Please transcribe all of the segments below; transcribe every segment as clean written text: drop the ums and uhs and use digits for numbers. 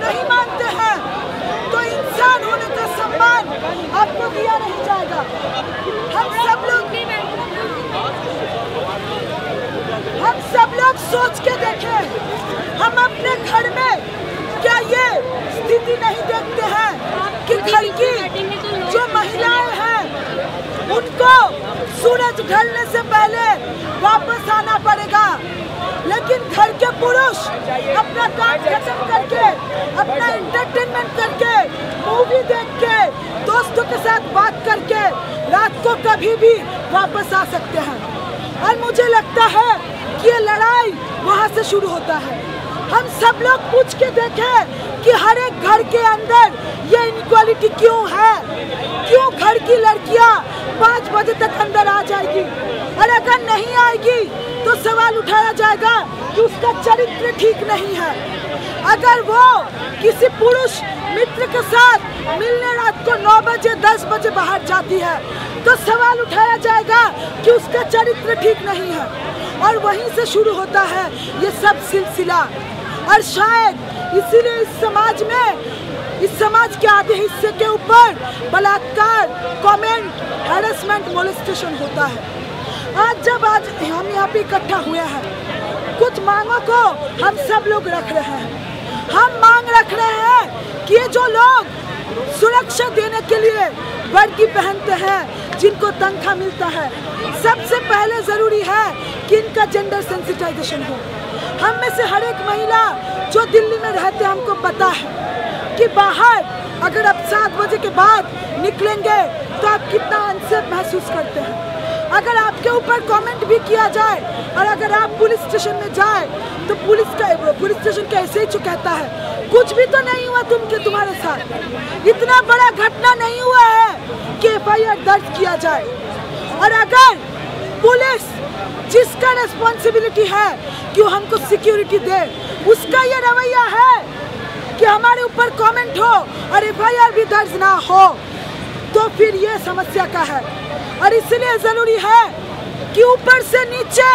नहीं मानते हैं तो इंसान होने का सम्मान आपको दिया नहीं जाएगा। हम सब लोग सोच के देखें, हम अपने घर में क्या ये स्थिति नहीं देखते हैं कि घर की जो महिलाएं हैं उनको सूरज ढलने से पहले वापस आना पड़ेगा, लेकिन घर के पुरुष अपना काम खत्म करके, अपना एंटरटेनमेंट करके, मूवी देख के, दोस्तों के साथ बात करके रात को कभी भी वापस आ सकते हैं। और मुझे लगता है कि ये लड़ाई वहाँ से शुरू होता है। हम सब लोग पूछ के देखें कि हर एक घर के अंदर ये इनइक्वालिटी क्यों है, क्यों घर की लड़कियां 5 बजे तक अंदर आ जाएगी, और अगर नहीं आएगी तो सवाल उठाया जाएगा कि उसका चरित्र ठीक नहीं है। अगर वो किसी पुरुष मित्र के साथ मिलने रात को 9 बजे 10 बजे बाहर जाती है तो सवाल उठाया जाएगा कि उसका चरित्र ठीक नहीं है। और वहीं से शुरू होता है ये सब सिलसिला। और शायद इसीलिए इस समाज के आधे हिस्से के ऊपर बलात्कार, कमेंट, हैरेसमेंट, मोलेस्टेशन होता है। आज हम यहाँ पे इकट्ठा हुए हैं, कुछ मांगों को हम सब लोग रख रहे हैं। हम मांग रख रहे हैं कि ये जो लोग सुरक्षा देने के लिए वर्दी पहनते हैं, जिनको तनख्वाह मिलता है, सबसे पहले जरूरी है कि इनका जेंडर सेंसिटाइजेशन हो। हम में से हर एक महिला जो दिल्ली में रहते हैं हमको पता है कि बाहर अगर आप 7 बजे के बाद निकलेंगे तो आप कितना अनसेफ महसूस करते हैं। अगर आपके ऊपर कमेंट भी किया जाए और अगर आप पुलिस स्टेशन में जाए तो पुलिस स्टेशन कैसे ही कहता है कुछ भी तो नहीं हुआ तुम्हारे साथ, इतना बड़ा घटना नहीं हुआ है कि FIR दर्ज किया जाए। और अगर पुलिस जिसका रेस्पॉन्सिबिलिटी है कि वो हमको सिक्योरिटी दे, उसका ये रवैया है कि हमारे ऊपर कमेंट हो और FIR भी दर्ज ना हो, तो फिर ये समस्या का है। और इसलिए जरूरी है कि ऊपर से नीचे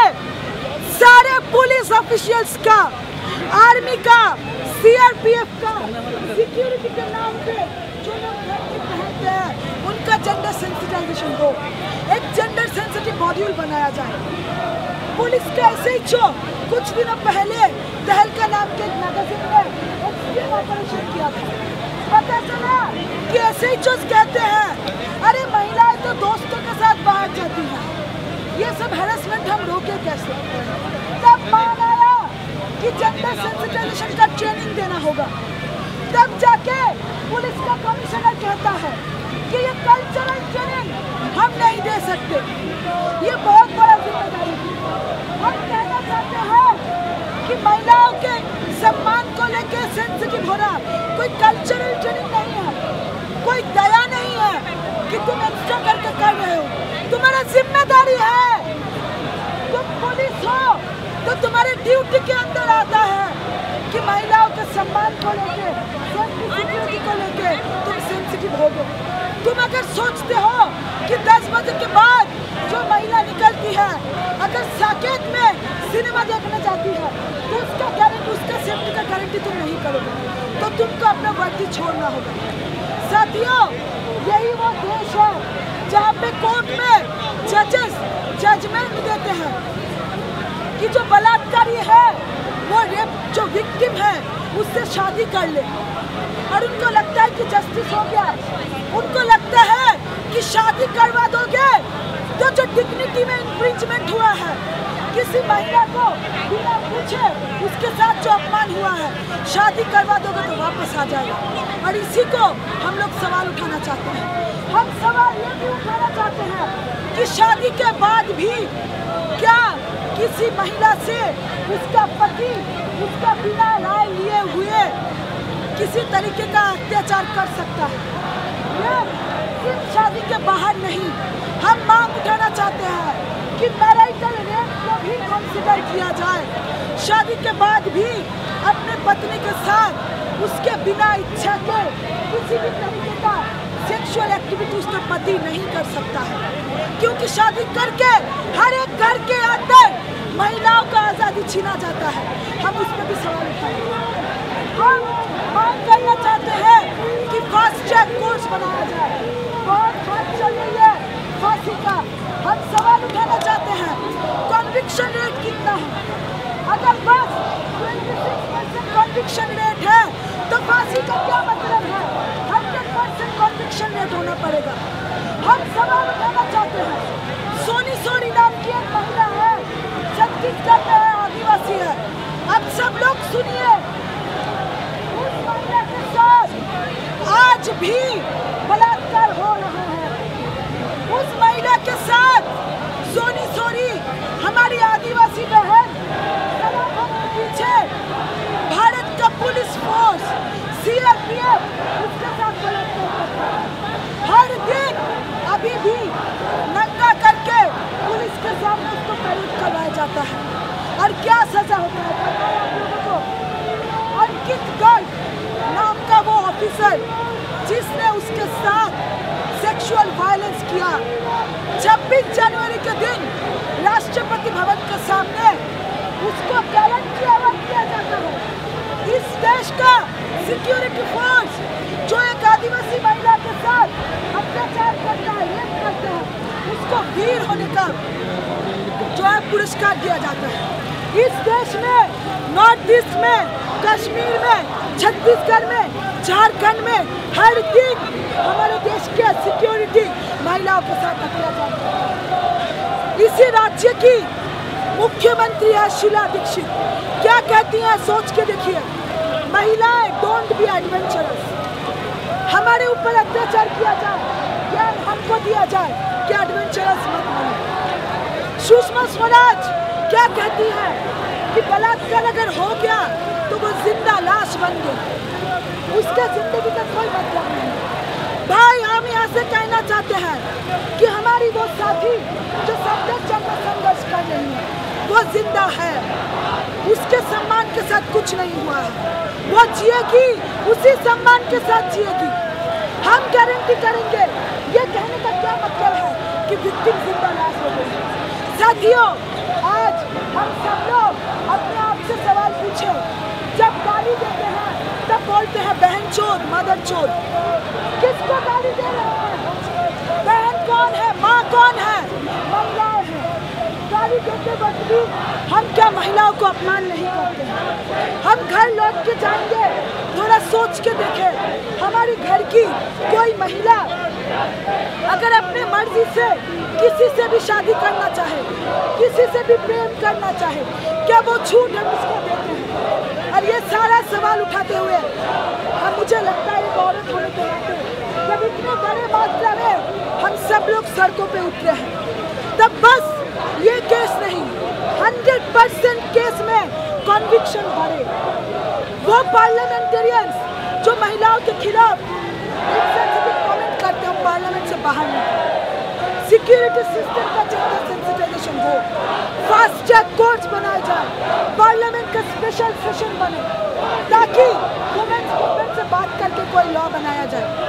सारे पुलिस ऑफिशियल्स का, आर्मी का, CRPF का, सिक्योरिटी के नाम पे जो लोग पहनते हैं उनका जेंडर सेंसिटाइजेशन हो। एक जेंडर सेंसिटिव मॉड्यूल बनाया जाए। पुलिस का SHO कुछ दिनों पहले तहलका नाम के एक मैगजीन में एक स्टिंग ऑपरेशन किया था। पता चला कि SHO कहते हैं अरे महिलाएं तो दोस्तों के साथ बाहर जाती हैं, ये सब हैरेसमेंट हम रोके कैसे। तब मांग आया कि जेंडर सेंसिटाइजेशन का ट्रेनिंग देना होगा। तब जाके पुलिस का कमिश्नर कहता है कि ये कल्चरल ट्रेनिंग हम नहीं दे सकते, ये बहुत बड़ा जिम्मेदारी है। हम कहना चाहते हैं कि महिलाओं के सम्मान को लेकर सेंसिटिव होना कोई कल्चरल ट्रेनिंग नहीं है, कोई दया नहीं है कि तुम एक्स्ट्रा करके कर रहे हो, तुम्हारा जिम्मेदारी है। तुम पुलिस हो तो तुम्हारे ड्यूटी के अंदर आता है कि महिलाओं के सम्मान को लेके, सिक्योरिटी को लेके तुम सेंसिटिव हो गए। तुम अगर सोचते हो कि 10 बजे के बाद जो महिला निकलती है अगर साकेत में सिनेमा देखने जाती है तो उसका गारंटी, उसका सेफ्टी का गारंटी तुम नहीं करोगे, तो तुमको अपना वर्दी छोड़ना होगा। साथियों, यही वो देश है जहाँ पे कोर्ट में जजेस जजमेंट देते हैं कि जो बलात्कारी है वो रेप, जो विक्टिम है उससे शादी कर ले, और उनको लगता है कि जस्टिस हो गया। उनको लगता है कि शादी करवा दोगे तो जो डिग्निटी में इन्फ्रिंजमेंट हुआ है, किसी महिला को बिना पूछे उसके साथ जो अपमान हुआ है, शादी करवा दोगे तो वापस आ जाएगा। और इसी को हम लोग सवाल उठाना चाहते हैं। हम सवाल ये भी उठाना चाहते हैं कि शादी के बाद भी क्या किसी महिला से उसका पति उसका बिना राय लिए हुए किसी तरीके का अत्याचार कर सकता है? ये सिर्फ शादी के बाहर नहीं, हम मांग उठाना चाहते हैं कि मैरिटल रेप को भी कंसिडर किया जाए। शादी के बाद भी अपने पत्नी के साथ उसके बिना इच्छा के किसी भी तरीके का सेक्सुअल एक्टिविटी उसका पति नहीं कर सकता है, क्योंकि शादी करके हर एक घर के अंदर महिलाओं का आज़ादी छीना जाता है। हम उस पर भी सवाल उठाएंगे। हम मांग हम सवाल उठाना चाहते हैं। सोनी सोनी नाम की एक महिला है, छत्तीसगढ़ में है, आदिवासी है। अब सब लोग सुनिए, उस महिला के साथ आज भी बलात्कार हो रहा है। उस महिला के साथ सोनी सोनी हमारी आदिवासी बहन पीछे भारत का पुलिस फोर्स CRPF उसके साथ बलात्कार करता है। हर दिन अभी भी नंगा करके पुलिस के सामने उसको पैरेड करवाया जाता है। और क्या सजा होता है पता है आप लोगों को? अंकित गर्ग नाम का वो ऑफिसर जिसने उसके साथ सेक्सुअल वायलेंस किया, 26 जनवरी के दिन राष्ट्रपति भवन के सामने उसको कैलेंड की आवाज किया जाता है। इस देश का सिक्योरिटी फोर्स जो एक आदिवासी महिला के साथ अत्याचार करता है, रेप करता है, उसको वीर होने का जो है पुरस्कार दिया जाता है। इस देश में, नॉर्थ ईस्ट में, कश्मीर में, छत्तीसगढ़ में, झारखंड में हर दिन हमारे देश के सिक्योरिटी महिलाओं के साथ अत्याचार करता है। इसी राज्य की मुख्यमंत्री है शीला दीक्षित, क्या कहती हैं सोच के देखिए। महिलाएं डोंट बी एडवेंचरस। हमारे ऊपर अत्याचार किया जाए, ज्ञान हमको दिया जाए कि एडवेंचरस मत बनो। सुषमा स्वराज क्या कहती है कि बलात्कार अगर हो गया तो वो जिंदा लाश बन गई, उसके जिंदगी का कोई मतलब नहीं। भाई हम यहाँ से कहना चाहते हैं कि हमारी वो साथी जो सफदर जंग में संघर्ष कर रही है वो जिंदा है, उसके सम्मान के साथ कुछ नहीं हुआ है, वो जिएगी, उसी सम्मान के साथ जिएगी। हम गारंटी करेंगे। ये कहने का क्या मतलब है कि विक्टिम जिंदा लाश हो गई? साथियों, आज हम सब लोग अपने आप से सवाल पूछे, जब गाली देते हैं तब बोलते हैं बहन चोद, मदर चोद। किसको गाली दे रहे हैं? बहन कौन है, माँ कौन है? महिलाएं हैं। गाली देते वक्त भी हम क्या महिलाओं को अपमान नहीं करते हैं? हम घर लौट के जाएंगे, थोड़ा सोच के देखें, हमारी घर की कोई महिला अगर अपने मर्जी से किसी से भी शादी करना चाहे, किसी से भी प्रेम करना चाहे, क्या वो छूट हम उसको देते हैं? और ये सारा सवाल उठाते हुए हम, मुझे लगता है एक औरत होने के नाते जब इतने बड़े मात्रा में हम सब लोग सड़कों पे उतरे हैं, तब बस ये केस नहीं, 100% केस में कन्विक्शन बढ़े। वो पार्लियामेंटेरियंस जो महिलाओं के खिलाफ इनसेंसिटिव कमेंट करते हैं, पार्लियामेंट से बाहर निकले। सिक्योरिटी सिस्टम का जेंडर सेंसिटाइजेशन हो, फास्ट ट्रैक कोर्ट्स बनाए जाए, पार्लियामेंट का स्पेशल सेशन बने ताकि वुमेन्स मूवमेंट से बात करके कोई लॉ बनाया जाए।